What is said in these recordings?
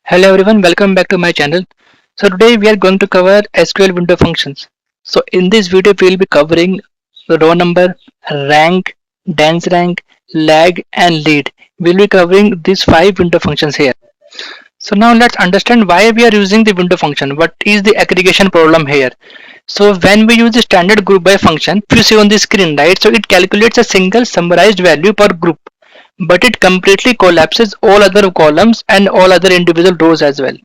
Hello everyone, welcome back to my channel. So today we are going to cover SQL window functions. So in this video we will be covering the row number, rank, dance rank, lag and lead. We will be covering these 5 window functions here. So now let's understand why we are using the window function. What is the aggregation problem here? So when we use the standard group by function, if you see on the screen, right? So it calculates a single summarized value per group, but it completely collapses all other columns and all other individual rows as well.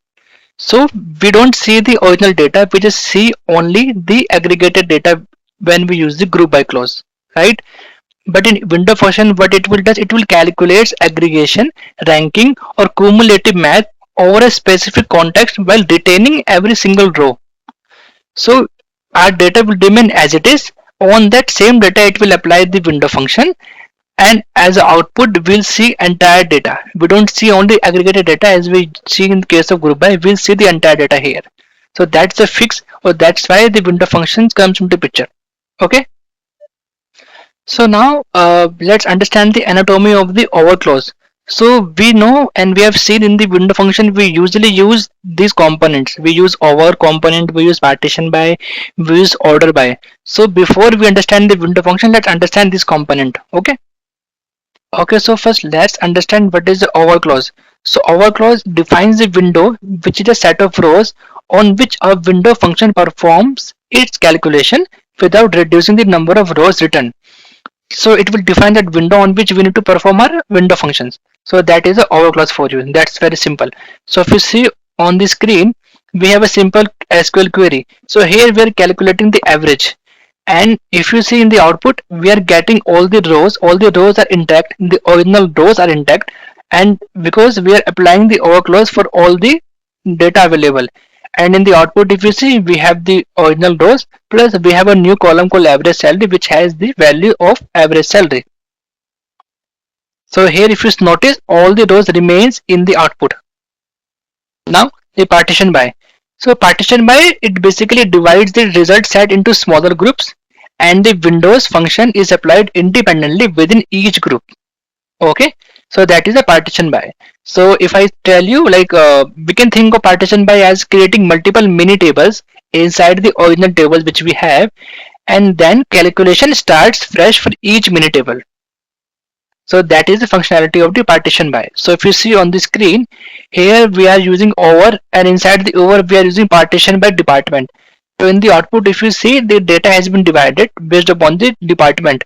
So we don't see the original data, we just see only the aggregated data when we use the group by clause, right? But in window function, what it will does, it will calculate aggregation, ranking or cumulative math over a specific context while retaining every single row. So our data will remain as it is. On that same data, it will apply the window function, and as a output we'll see entire data. We don't see only aggregated data as we see in the case of group by. We'll see the entire data here. So that's the fix, or that's why the window functions comes into picture. Okay, so now let's understand the anatomy of the over clause. So we know and we have seen in the window function we usually use these components. We use over component, we use partition by, we use order by. So before we understand the window function, let's understand this component. Okay, okay, so first let's understand what is the over clause. So over clause defines the window, which is a set of rows on which a window function performs its calculation without reducing the number of rows written. So it will define that window on which we need to perform our window functions. So that is the over clause for you. That's very simple. So if you see on the screen, we have a simple SQL query. So here we are calculating the average, and if you see in the output, we are getting all the rows are intact, the original rows are intact, and because we are applying the over clause for all the data available. And in the output, if you see, we have the original rows plus we have a new column called average salary, which has the value of average salary. So here if you notice, all the rows remains in the output. Now the partition by. So partition by, it basically divides the result set into smaller groups, and the windows function is applied independently within each group. Okay, so that is a partition by. So if I tell you, like we can think of partition by as creating multiple mini tables inside the original tables which we have, and then calculation starts fresh for each mini table. So that is the functionality of the partition by. So if you see on the screen, here we are using over, and inside the over we are using partition by department. So in the output, if you see, the data has been divided based upon the department,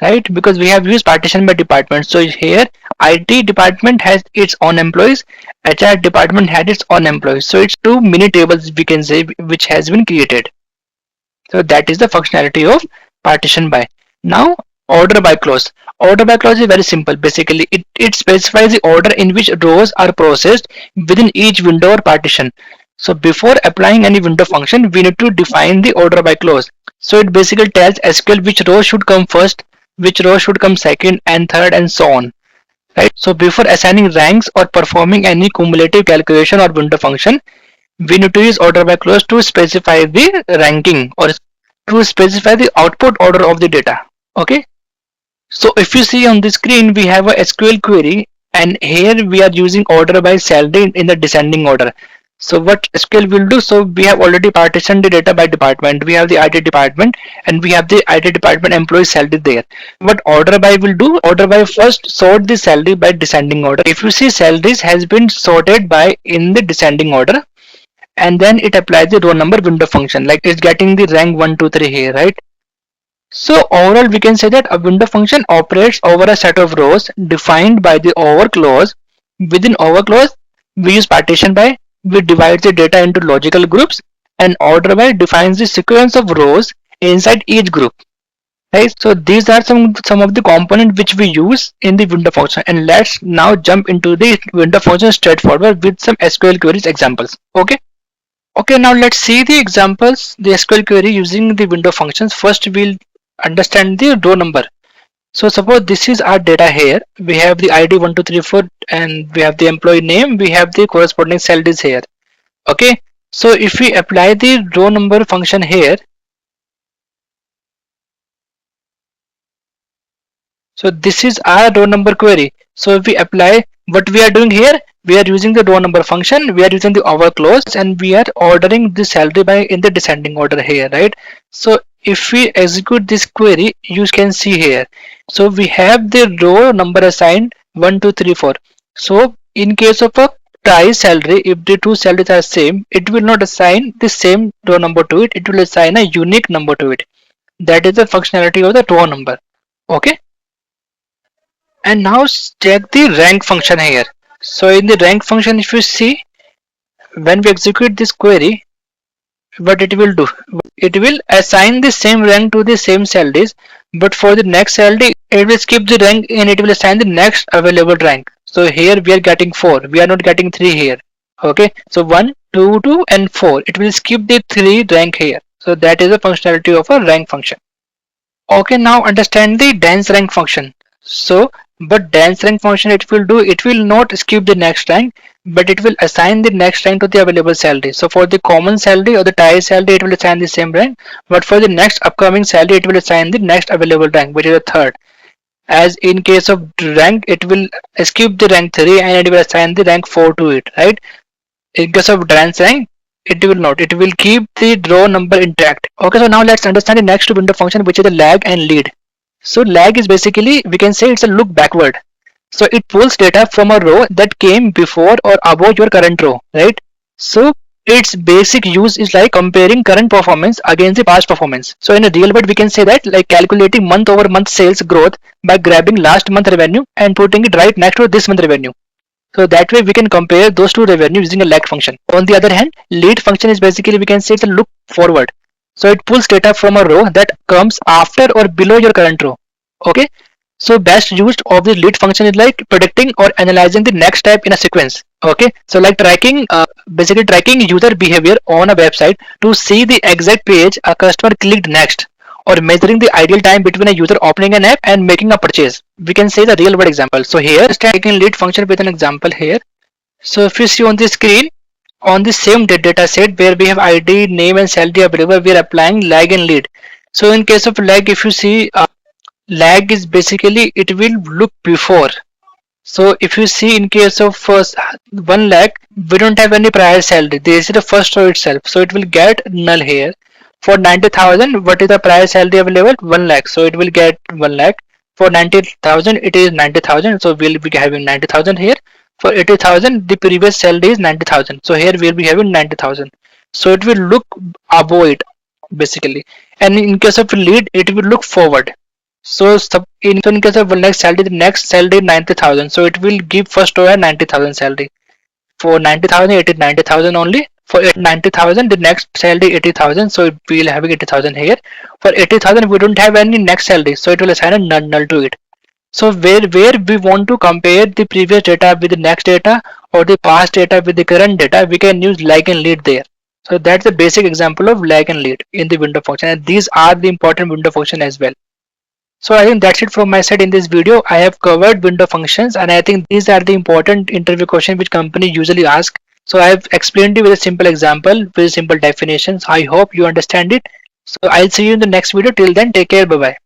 right? Because we have used partition by department. So here IT department has its own employees, HR department had its own employees. So it's two mini tables we can say which has been created. So that is the functionality of partition by. Now order by clause. Order by clause is very simple. Basically it specifies the order in which rows are processed within each window or partition. So before applying any window function, we need to define the order by clause. So it basically tells SQL which row should come first, which row should come second and third, and so on, right? So before assigning ranks or performing any cumulative calculation or window function, we need to use order by clause to specify the ranking or to specify the output order of the data. Okay, so if you see on the screen, we have a SQL query, and here we are using order by salary in the descending order. So what SQL will do, so we have already partitioned the data by department. We have the IT department and we have the IT department employee salary there. What order by will do, order by first sort the salary by descending order. If you see, salaries has been sorted by in the descending order, and then it applies the row number window function, like it's getting the rank 1 2 3 here, right? So overall we can say that a window function operates over a set of rows defined by the over clause. Within over clause, we use partition by, we divide the data into logical groups, and order by defines the sequence of rows inside each group, right? So these are some of the components which we use in the window function, and let's now jump into the window function straightforward with some SQL queries examples. Okay, okay, now let's see the examples, the SQL query using the window functions. First we'll understand the row number. So suppose this is our data here. We have the ID 1234 and we have the employee name. We have the corresponding salaries here. Okay. So if we apply the row number function here, so this is our row number query. So if we apply, what we are doing here, We are using the row number function, we are using the hour clause, and we are ordering the salary by in the descending order here, right? So if we execute this query, you can see here. So we have the row number assigned 1, 2, 3, 4. So in case of a tie salary, if the two salaries are same, it will not assign the same row number to it. It will assign a unique number to it. That is the functionality of the row number. Okay. And now check the rank function here. So in the rank function, if you see, when we execute this query, what it will do, it will assign the same rank to the same salaries, but for the next salary it will skip the rank and it will assign the next available rank. So here we are getting 4, we are not getting 3 here. Okay, so 1, 2, 2 and 4, it will skip the 3 rank here. So that is the functionality of a rank function. Okay, now understand the dance rank function. So, but dance rank function, it will do, it will not skip the next rank, but it will assign the next rank to the available salary. So for the common salary or the tie salary, it will assign the same rank, but for the next upcoming salary, it will assign the next available rank, which is a third. As in case of rank, it will skip the rank 3 and it will assign the rank 4 to it, right? In case of dance rank, it will not, it will keep the row number intact. Okay, so now let's understand the next window function, which is the lag and lead. So lag is basically, we can say it's a look backward. So it pulls data from a row that came before or above your current row, right? So its basic use is like comparing current performance against the past performance. So in a real world, we can say that like calculating month over month sales growth by grabbing last month revenue and putting it right next to this month revenue. So that way we can compare those two revenue using a lag function. On the other hand, lead function is basically, we can say it's a look forward. So it pulls data from a row that comes after or below your current row. Okay. So best used of the lead function is like predicting or analyzing the next step in a sequence. Okay. So like tracking, basically tracking user behavior on a website to see the exact page a customer clicked next, or measuring the ideal time between a user opening an app and making a purchase. We can say the real world example. So here, taking lead function with an example here. So if you see on the screen, on the same data set where we have ID, name and salary available, we are applying lag and lead. So in case of lag, if you see, lag is basically, it will look before. So if you see in case of first 1 lakh, we don't have any prior salary. This is the first row itself. So it will get null here. For 90,000, what is the prior salary available? 1 lakh. So it will get 1 lakh. For 90,000, it is 90,000. So we'll be having 90,000 here. For 80,000, the previous salary is 90,000. So here we'll be having 90,000. So it will look above it basically. And in case of lead, it will look forward. So in case of next salary, the next salary 90,000. So it will give first row a 90,000 salary. For 90,000, it is 90,000 only. For 90,000, the next salary 80,000. So we will having 80,000 here. For 80,000, we don't have any next salary. So it will assign a null to it. So where we want to compare the previous data with the next data or the past data with the current data, we can use lag and lead there. So that's the basic example of lag and lead in the window function. And these are the important window function as well. So I think that's it from my side in this video. I have covered window functions and I think these are the important interview questions which company usually ask. So I have explained it with a simple example, with simple definitions. I hope you understand it. So I'll see you in the next video. Till then, take care. Bye bye.